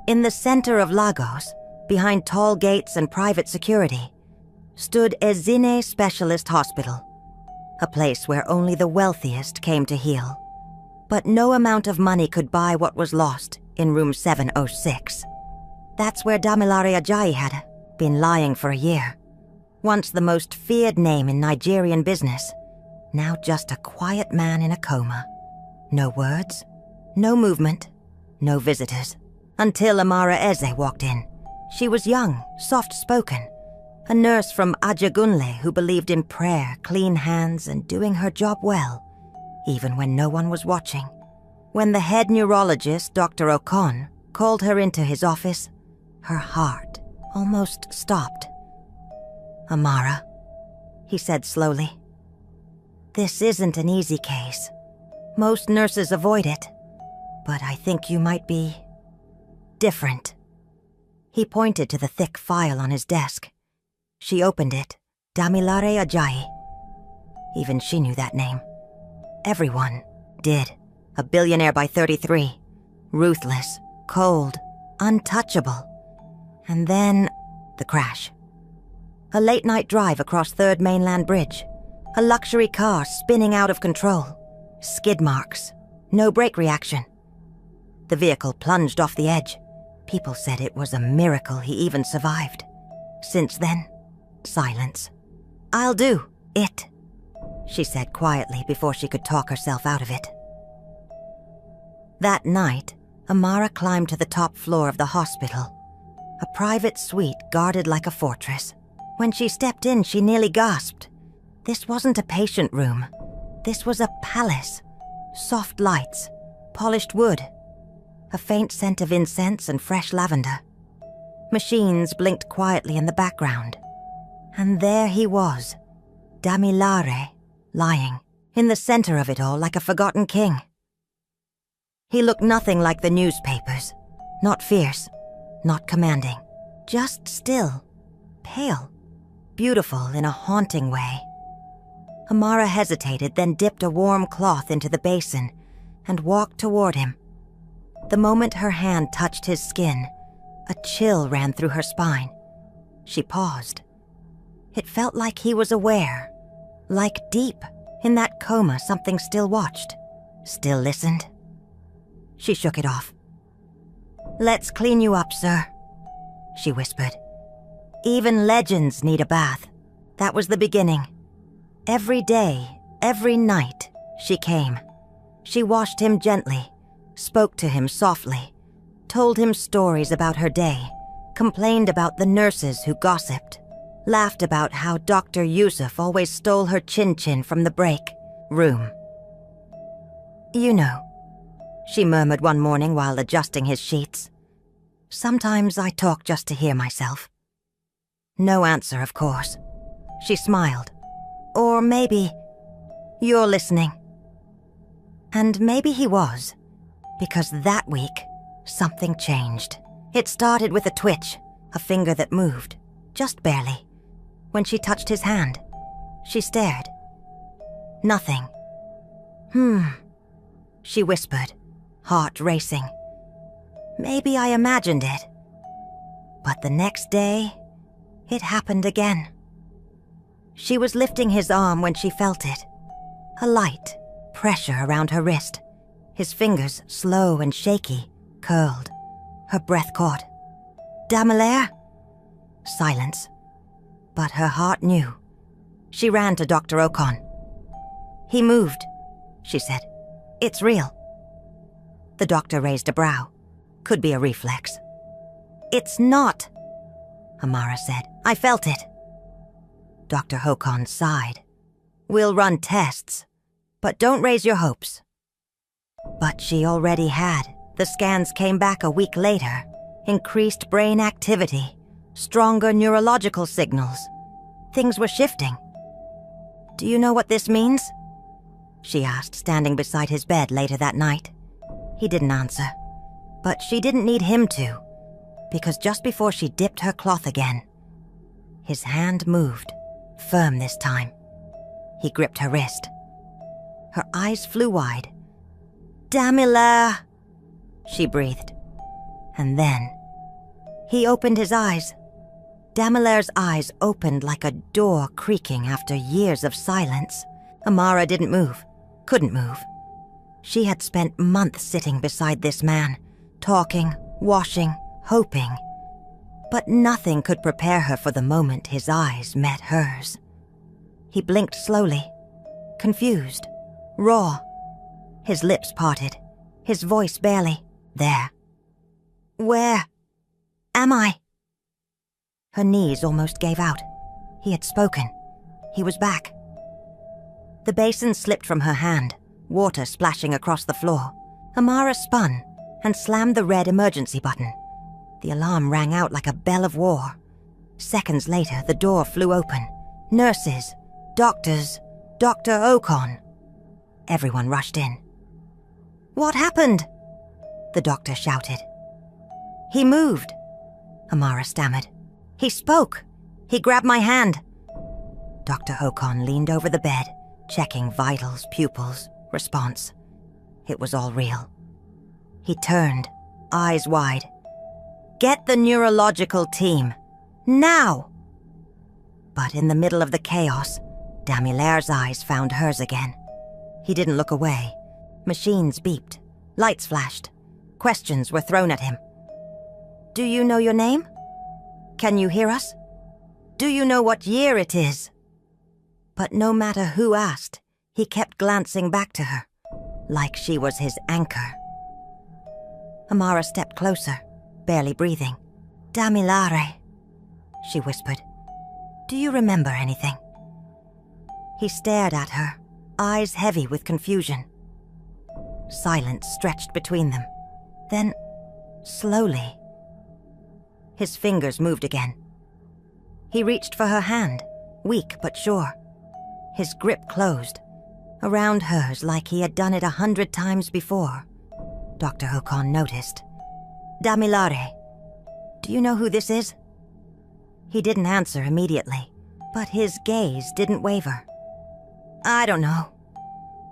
In the center of Lagos, behind tall gates and private security, stood Ezine Specialist Hospital, a place where only the wealthiest came to heal. But no amount of money could buy what was lost in room 706. That's where Damilare Ajayi had been lying for a year. Once the most feared name in Nigerian business, now just a quiet man in a coma. No words, no movement, no visitors. Until Amara Eze walked in. She was young, soft-spoken, a nurse from Ajagunle who believed in prayer, clean hands, and doing her job well, even when no one was watching. When the head neurologist, Dr. Okon, called her into his office, her heart almost stopped. "Amara," he said slowly, "this isn't an easy case. Most nurses avoid it, but I think you might be different." He pointed to the thick file on his desk. She opened it. Damilare Ajayi. Even she knew that name. Everyone did. A billionaire by 33. Ruthless, cold, untouchable. And then, the crash. A late-night drive across 3rd Mainland Bridge. A luxury car spinning out of control. Skid marks. No brake reaction. The vehicle plunged off the edge. People said it was a miracle he even survived. Since then, silence. "I'll do it," she said quietly before she could talk herself out of it. That night, Amara climbed to the top floor of the hospital, a private suite guarded like a fortress. When she stepped in, she nearly gasped. This wasn't a patient room. This was a palace. Soft lights, polished wood, a faint scent of incense and fresh lavender. Machines blinked quietly in the background. And there he was, Damilare, lying, in the center of it all like a forgotten king. He looked nothing like the newspapers. Not fierce, not commanding. Just still, pale, beautiful in a haunting way. Amara hesitated, then dipped a warm cloth into the basin and walked toward him. The moment her hand touched his skin, a chill ran through her spine. She paused. It felt like he was aware, like deep in that coma something still watched, still listened. She shook it off. "Let's clean you up, sir," she whispered. "Even legends need a bath." That was the beginning. Every day, every night, she came. She washed him gently, spoke to him softly, told him stories about her day, complained about the nurses who gossiped, laughed about how Dr. Yusuf always stole her chin-chin from the break room. "You know," she murmured one morning while adjusting his sheets, "sometimes I talk just to hear myself." No answer, of course. She smiled. Or maybe, "You're listening." And maybe he was, because that week, something changed. It started with a twitch, a finger that moved, just barely. When she touched his hand, she stared. Nothing. She whispered, heart racing. Maybe I imagined it. But the next day, it happened again. She was lifting his arm when she felt it. A light pressure around her wrist. His fingers, slow and shaky, curled. Her breath caught. "Damilare?" Silence. But her heart knew. She ran to Dr. Okon. "He moved," she said. "It's real." The doctor raised a brow. Could be a reflex. "It's not," Amara said. "I felt it." Dr. Okon sighed. "We'll run tests, but don't raise your hopes." But she already had. The scans came back a week later. Increased brain activity, stronger neurological signals. Things were shifting. "Do you know what this means?" she asked, standing beside his bed later that night. He didn't answer, but she didn't need him to, because just before she dipped her cloth again, his hand moved, firm this time. He gripped her wrist. Her eyes flew wide. "Damilare," she breathed. And then He opened his eyes. Damilaire's eyes opened like a door creaking after years of silence. Amara didn't move, couldn't move. She had spent months sitting beside this man, talking, washing, hoping. But nothing could prepare her for the moment his eyes met hers. He blinked slowly, confused, raw. His lips parted, his voice barely there. Where am I? Her knees almost gave out. He had spoken. He was back. The basin slipped from her hand, water splashing across the floor. Amara spun and slammed the red emergency button. The alarm rang out like a bell of war. Seconds later, the door flew open. Nurses, doctors, Dr. Ocon. Everyone rushed in. What happened? The doctor shouted. He moved, Amara stammered. He spoke. He grabbed my hand. Dr. Ocon leaned over the bed, checking vitals, pupils, response. It was all real. He turned, eyes wide. Get the neurological team. Now! But in the middle of the chaos, Damilaire's eyes found hers again. He didn't look away. Machines beeped. Lights flashed. Questions were thrown at him. Do you know your name? Can you hear us? Do you know what year it is? But no matter who asked, he kept glancing back to her, like she was his anchor. Amara stepped closer, barely breathing. Damilaire, she whispered. Do you remember anything? He stared at her, eyes heavy with confusion. Silence stretched between them. Then, slowly, his fingers moved again. He reached for her hand, weak but sure. His grip closed, around hers like he had done it 100 times before. Dr. Ocon noticed. Damilaire, do you know who this is? He didn't answer immediately, but his gaze didn't waver. I don't know,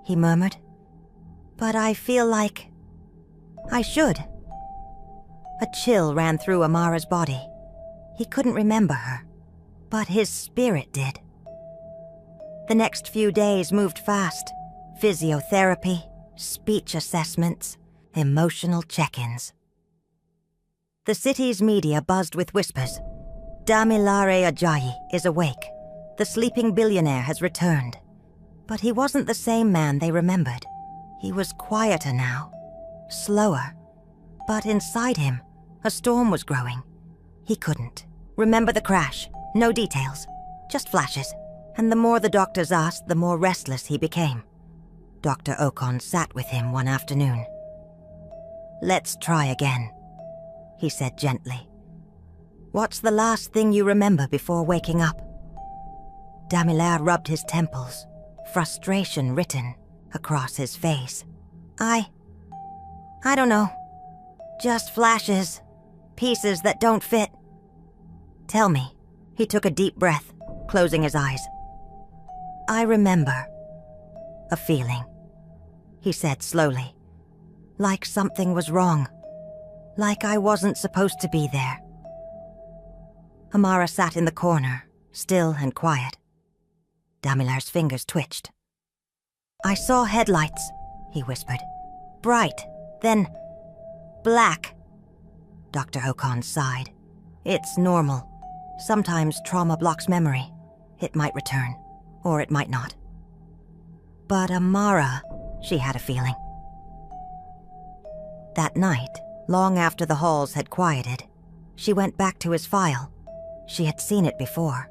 he murmured. But I feel like I should. A chill ran through Amara's body. He couldn't remember her, but his spirit did. The next few days moved fast. Physiotherapy, speech assessments, emotional check-ins. The city's media buzzed with whispers. Damilare Ajayi is awake. The sleeping billionaire has returned. But he wasn't the same man they remembered. He was quieter now, slower. But inside him, a storm was growing. He couldn't remember the crash, no details, just flashes. And the more the doctors asked, the more restless he became. Dr. Ocon sat with him one afternoon. Let's try again, he said gently. What's the last thing you remember before waking up? Damilaire rubbed his temples, frustration written across his face. I don't know. Just flashes, pieces that don't fit. Tell me. He took a deep breath, closing his eyes. I remember a feeling, he said slowly. Like something was wrong. Like I wasn't supposed to be there. Amara sat in the corner, still and quiet. Damilaire's fingers twitched. I saw headlights, he whispered. Bright, then black. Dr. Ocon sighed. It's normal. Sometimes trauma blocks memory. It might return, or it might not. But Amara, she had a feeling. That night, long after the halls had quieted, she went back to his file. She had seen it before,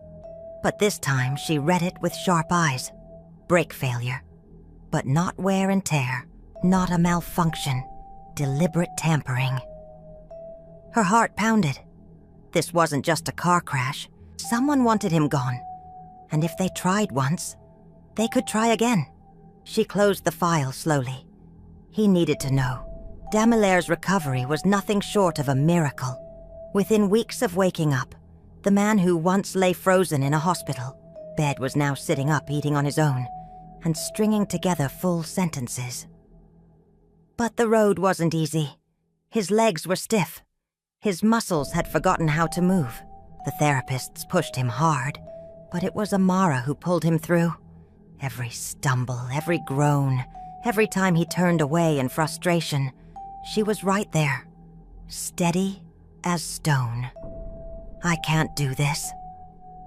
but this time she read it with sharp eyes. Brake failure. But not wear and tear, not a malfunction, deliberate tampering. Her heart pounded. This wasn't just a car crash. Someone wanted him gone. And if they tried once, they could try again. She closed the file slowly. He needed to know. Damilaire's recovery was nothing short of a miracle. Within weeks of waking up, the man who once lay frozen in a hospital bed was now sitting up eating on his own and stringing together full sentences. But the road wasn't easy. His legs were stiff. His muscles had forgotten how to move. The therapists pushed him hard, but it was Amara who pulled him through. Every stumble, every groan, every time he turned away in frustration, she was right there, steady as stone. "I can't do this,"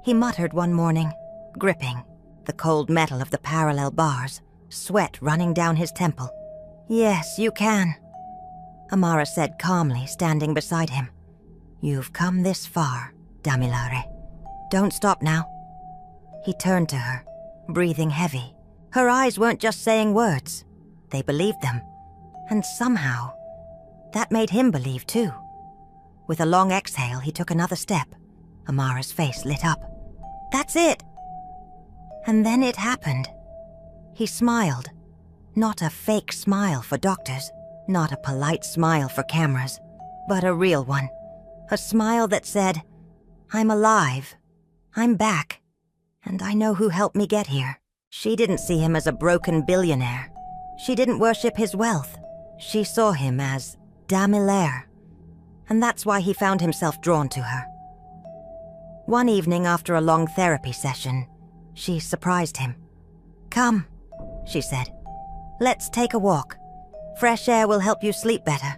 he muttered one morning, gripping the cold metal of the parallel bars, sweat running down his temple. "Yes, you can," Amara said calmly, standing beside him. "You've come this far, Damilare. Don't stop now." He turned to her, breathing heavy. Her eyes weren't just saying words. They believed them. And somehow, that made him believe too. With a long exhale, he took another step. Amara's face lit up. "That's it!" And then it happened. He smiled. Not a fake smile for doctors, not a polite smile for cameras, but a real one. A smile that said, "I'm alive. I'm back. And I know who helped me get here." She didn't see him as a broken billionaire. She didn't worship his wealth. She saw him as Damilare. And that's why he found himself drawn to her. One evening after a long therapy session, she surprised him. "Come," she said. "Let's take a walk. Fresh air will help you sleep better."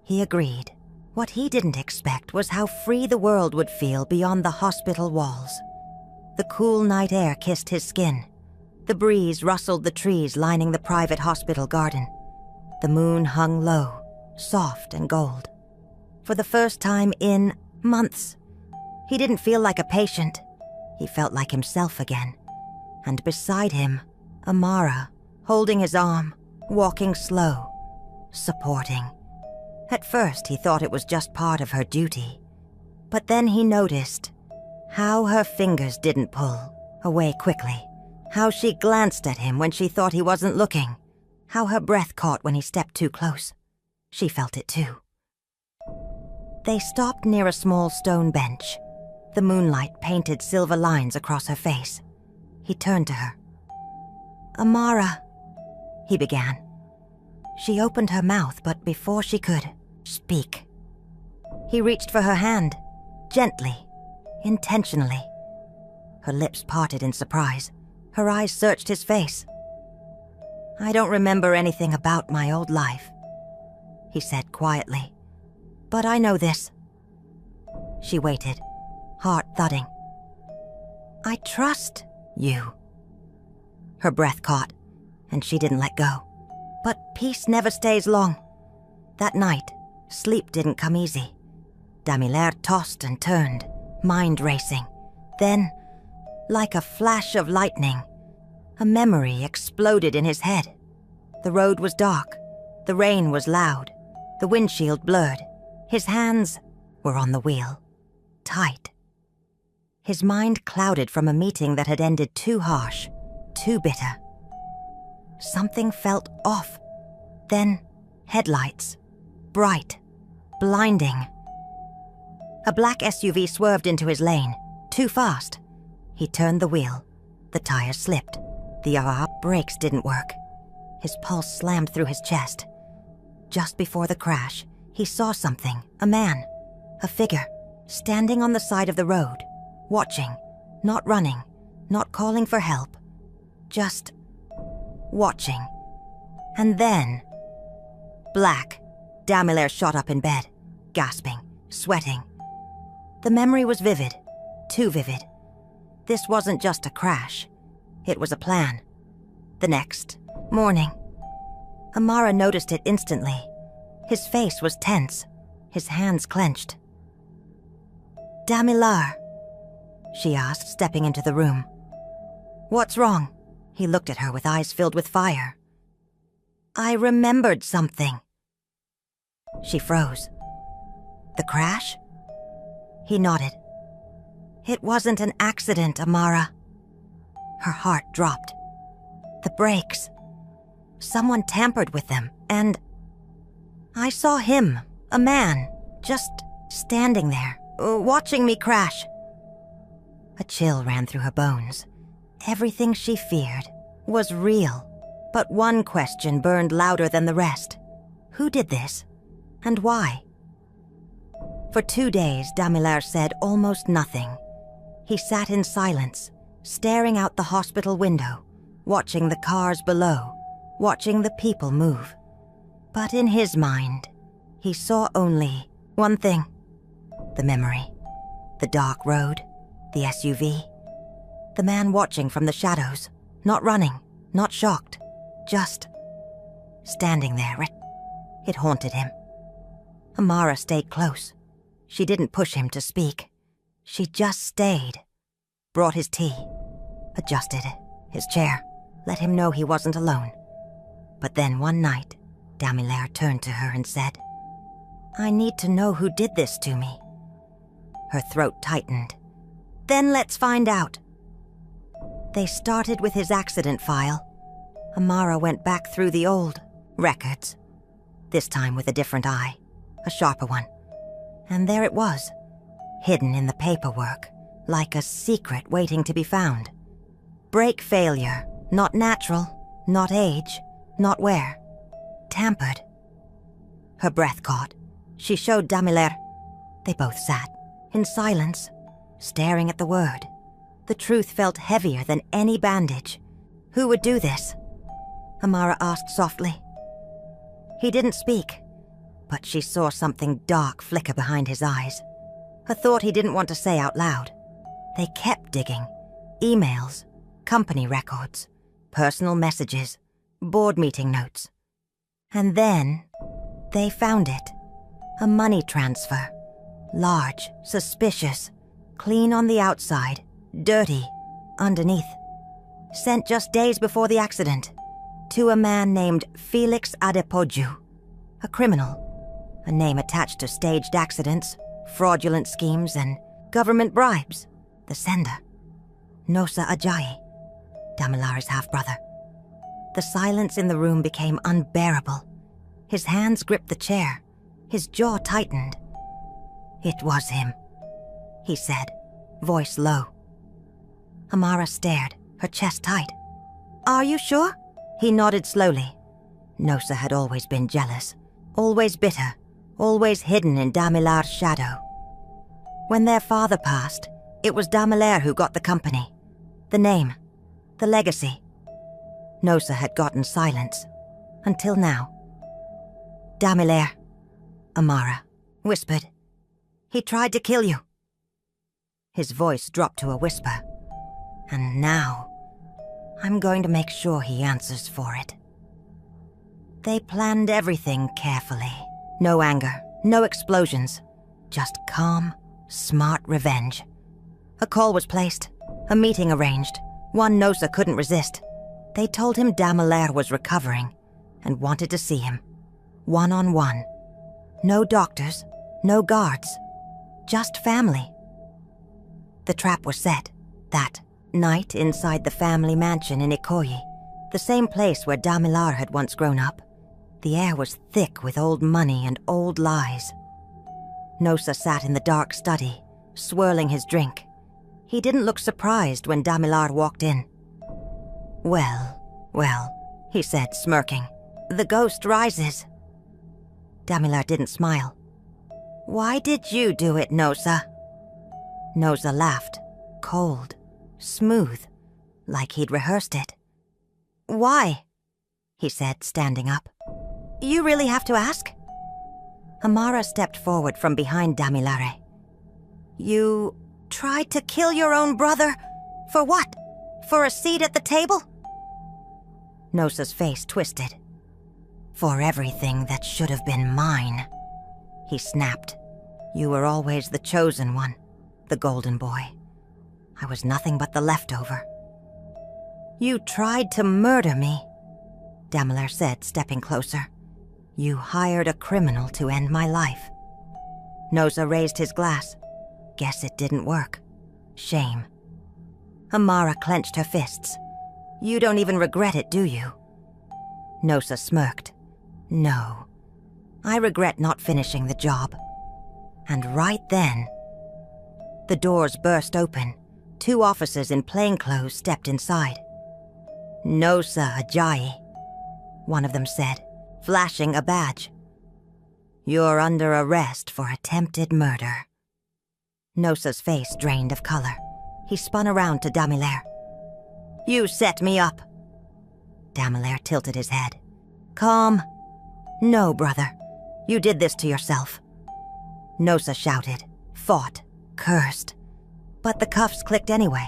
He agreed. What he didn't expect was how free the world would feel beyond the hospital walls. The cool night air kissed his skin. The breeze rustled the trees lining the private hospital garden. The moon hung low, soft and gold. For the first time in months, he didn't feel like a patient. He felt like himself again. And beside him, Amara, holding his arm, walking slow, supporting. At first, he thought it was just part of her duty. But then he noticed how her fingers didn't pull away quickly, how she glanced at him when she thought he wasn't looking, how her breath caught when he stepped too close. She felt it too. They stopped near a small stone bench. The moonlight painted silver lines across her face. He turned to her. "Amara," he began. She opened her mouth, but before she could speak, he reached for her hand, gently, intentionally. Her lips parted in surprise. Her eyes searched his face. "I don't remember anything about my old life," he said quietly. "But I know this." She waited, heart thudding. "I trust you." Her breath caught, and she didn't let go. But peace never stays long. That night, sleep didn't come easy. Damilare tossed and turned, mind racing. Then, like a flash of lightning, a memory exploded in his head. The road was dark, the rain was loud, the windshield blurred. His hands were on the wheel, tight. His mind clouded from a meeting that had ended too harsh, too bitter. Something felt off. Then, headlights. Bright. Blinding. A black SUV swerved into his lane, too fast. He turned the wheel. The tires slipped. The brakes didn't work. His pulse slammed through his chest. Just before the crash, he saw something, a man, a figure, standing on the side of the road, watching, not running, not calling for help, just watching. And then, black. Damilare shot up in bed, gasping, sweating. The memory was vivid, too vivid. This wasn't just a crash. It was a plan. The next morning, Amara noticed it instantly. His face was tense, his hands clenched. "Damilare," she asked, stepping into the room. "What's wrong?" He looked at her with eyes filled with fire. "I remembered something." She froze. "The crash?" He nodded. "It wasn't an accident, Amara." Her heart dropped. The brakes. Someone tampered with them, and I saw him, a man, just standing there, watching me crash. A chill ran through her bones. Everything she feared was real, but one question burned louder than the rest. Who did this? And why? For 2 days, Damilar said almost nothing. He sat in silence, staring out the hospital window, watching the cars below, watching the people move. But in his mind, he saw only one thing: the memory, the dark road, the SUV, the man watching from the shadows, not running, not shocked, just standing there. It haunted him. Amara stayed close. She didn't push him to speak. She just stayed, brought his tea, adjusted his chair, let him know he wasn't alone. But then one night, Damilar turned to her and said, "I need to know who did this to me." Her throat tightened. "Then let's find out." They started with his accident file. Amara went back through the old records, this time with a different eye, a sharper one. And there it was, hidden in the paperwork, like a secret waiting to be found. Brake failure, not natural, not age, not where. Tampered. Her breath caught. She showed Damilar. They both sat, in silence, staring at the word. The truth felt heavier than any bandage. Who would do this? Amara asked softly. He didn't speak, but she saw something dark flicker behind his eyes. A thought he didn't want to say out loud. They kept digging. Emails, company records, personal messages, board meeting notes. And then they found it. A money transfer. Large, suspicious, clean on the outside, dirty underneath. Sent just days before the accident to a man named Felix Adepoju, a criminal. A name attached to staged accidents, fraudulent schemes, and government bribes. The sender, Nosa Ajayi, Damilar's half-brother. The silence in the room became unbearable. His hands gripped the chair. His jaw tightened. "It was him," he said, voice low. Amara stared, her chest tight. "Are you sure?" He nodded slowly. Nosa had always been jealous, always bitter, always hidden in Damilar's shadow. When their father passed, it was Damilar who got the company, the name, the legacy. Nosa had gotten silence, until now. "Damilar," Amara whispered. "He tried to kill you." His voice dropped to a whisper. "And now, I'm going to make sure he answers for it." They planned everything carefully. No anger, no explosions, just calm, smart revenge. A call was placed, a meeting arranged, one Nosa couldn't resist. They told him Damilar was recovering and wanted to see him, one-on-one. No doctors, no guards, just family. The trap was set, that night inside the family mansion in Ikoyi, the same place where Damilar had once grown up. The air was thick with old money and old lies. Nosa sat in the dark study, swirling his drink. He didn't look surprised when Damilar walked in. Well, he said, smirking. "The ghost rises." Damilar didn't smile. "Why did you do it, Nosa?" Nosa laughed, cold, smooth, like he'd rehearsed it. "Why?" he said, standing up. "You really have to ask?" Amara stepped forward from behind Damilare. "You tried to kill your own brother? For what? For a seat at the table?" Nosa's face twisted. "For everything that should have been mine," he snapped. "You were always the chosen one, the golden boy. I was nothing but the leftover." "You tried to murder me," Damilar said, stepping closer. "You hired a criminal to end my life." Nosa raised his glass. Guess it didn't work. Shame. Amara clenched her fists. "You don't even regret it, do you?" Nosa smirked. "No. I regret not finishing the job." And right then, the doors burst open. 2 officers in plainclothes stepped inside. "Nosa Ajayi," one of them said, flashing a badge. You're under arrest for attempted murder." Nosa's face drained of color. He spun around to Damilare. "You set me up." Damilare tilted his head. "Calm. No, brother. You did this to yourself." Nosa shouted, fought, cursed. But the cuffs clicked anyway.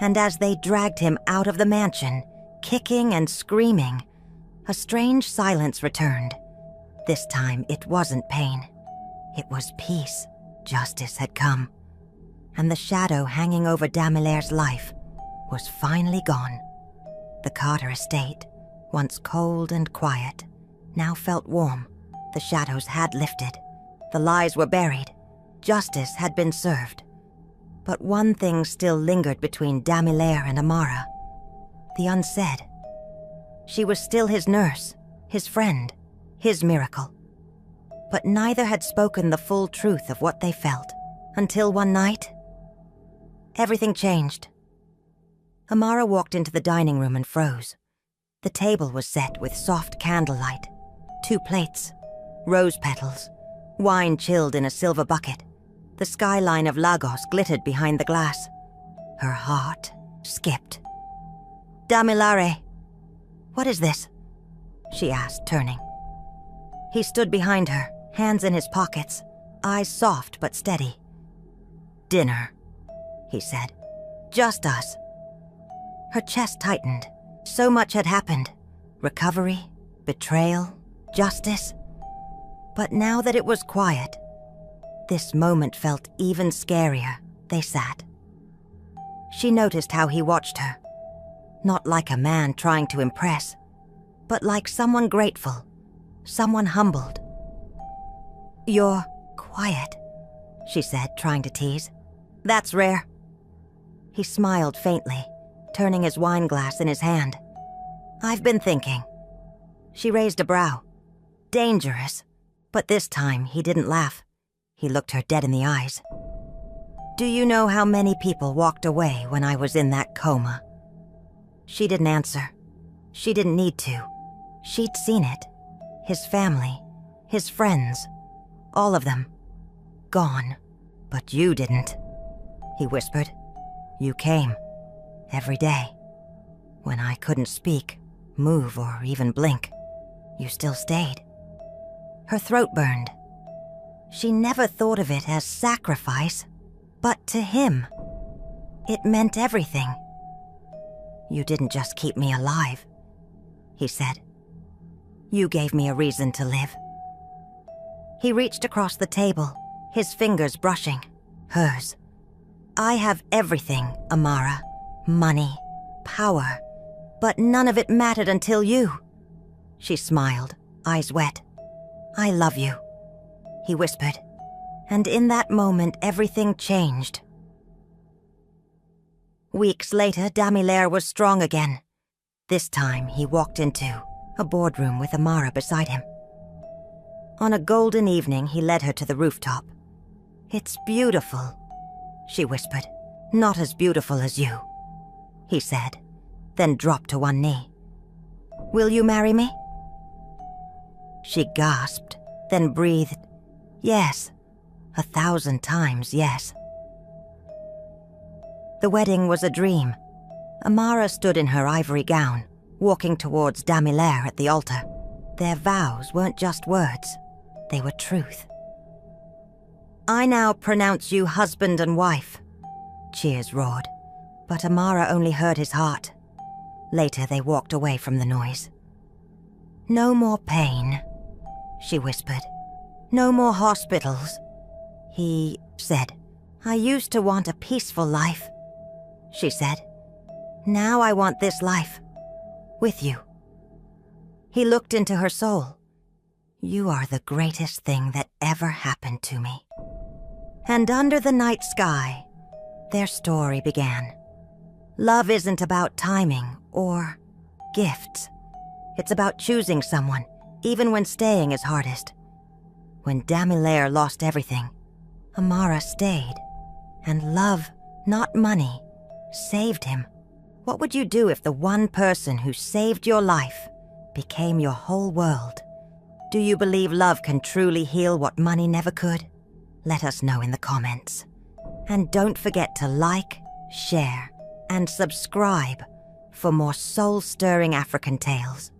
And as they dragged him out of the mansion, kicking and screaming, a strange silence returned. This time it wasn't pain. It was peace. Justice had come. And the shadow hanging over Damilare's life was finally gone. The Carter estate, once cold and quiet, now felt warm. The shadows had lifted. The lies were buried. Justice had been served. But one thing still lingered between Damilare and Amara. The unsaid. She was still his nurse, his friend, his miracle. But neither had spoken the full truth of what they felt, until one night, everything changed. Amara walked into the dining room and froze. The table was set with soft candlelight, 2 plates, rose petals, wine chilled in a silver bucket. The skyline of Lagos glittered behind the glass. Her heart skipped. "Damilare, what is this?" she asked, turning. He stood behind her, hands in his pockets, eyes soft but steady. "Dinner," he said. "Just us." Her chest tightened. So much had happened. Recovery, betrayal, justice. But now that it was quiet, this moment felt even scarier. They sat. She noticed how he watched her. Not like a man trying to impress, but like someone grateful, someone humbled. "You're quiet," she said, trying to tease. "That's rare." He smiled faintly, turning his wine glass in his hand. "I've been thinking." She raised a brow. Dangerous. But this time he didn't laugh. He looked her dead in the eyes. "Do you know how many people walked away when I was in that coma?" She didn't answer. She didn't need to. She'd seen it. His family, his friends, all of them. Gone. "But you didn't," he whispered. "You came. Every day. When I couldn't speak, move, or even blink, you still stayed." Her throat burned. She never thought of it as sacrifice, but to him, it meant everything. "You didn't just keep me alive," he said. "You gave me a reason to live." He reached across the table, his fingers brushing hers. "I have everything, Amara. Money, power, but none of it mattered until you." She smiled, eyes wet. "I love you," he whispered. And in that moment, everything changed. Weeks later, Damilare was strong again. This time, he walked into a boardroom with Amara beside him. On a golden evening, he led her to the rooftop. "It's beautiful," she whispered. "Not as beautiful as you," he said, then dropped to one knee. "Will you marry me?" She gasped, then breathed, "Yes, 1,000 times yes." The wedding was a dream. Amara stood in her ivory gown, walking towards Damilare at the altar. Their vows weren't just words, they were truth. "I now pronounce you husband and wife," cheers roared, but Amara only heard his heart. Later they walked away from the noise. "No more pain," she whispered. "No more hospitals." He said, "I used to want a peaceful life," she said. "Now I want this life, with you." He looked into her soul. "You are the greatest thing that ever happened to me." And under the night sky, their story began. Love isn't about timing or gifts. It's about choosing someone, even when staying is hardest. When Damilare lost everything, Amara stayed. And love, not money, saved him. What would you do if the one person who saved your life became your whole world? Do you believe love can truly heal what money never could? Let us know in the comments. And don't forget to like, share, and subscribe for more soul-stirring African tales.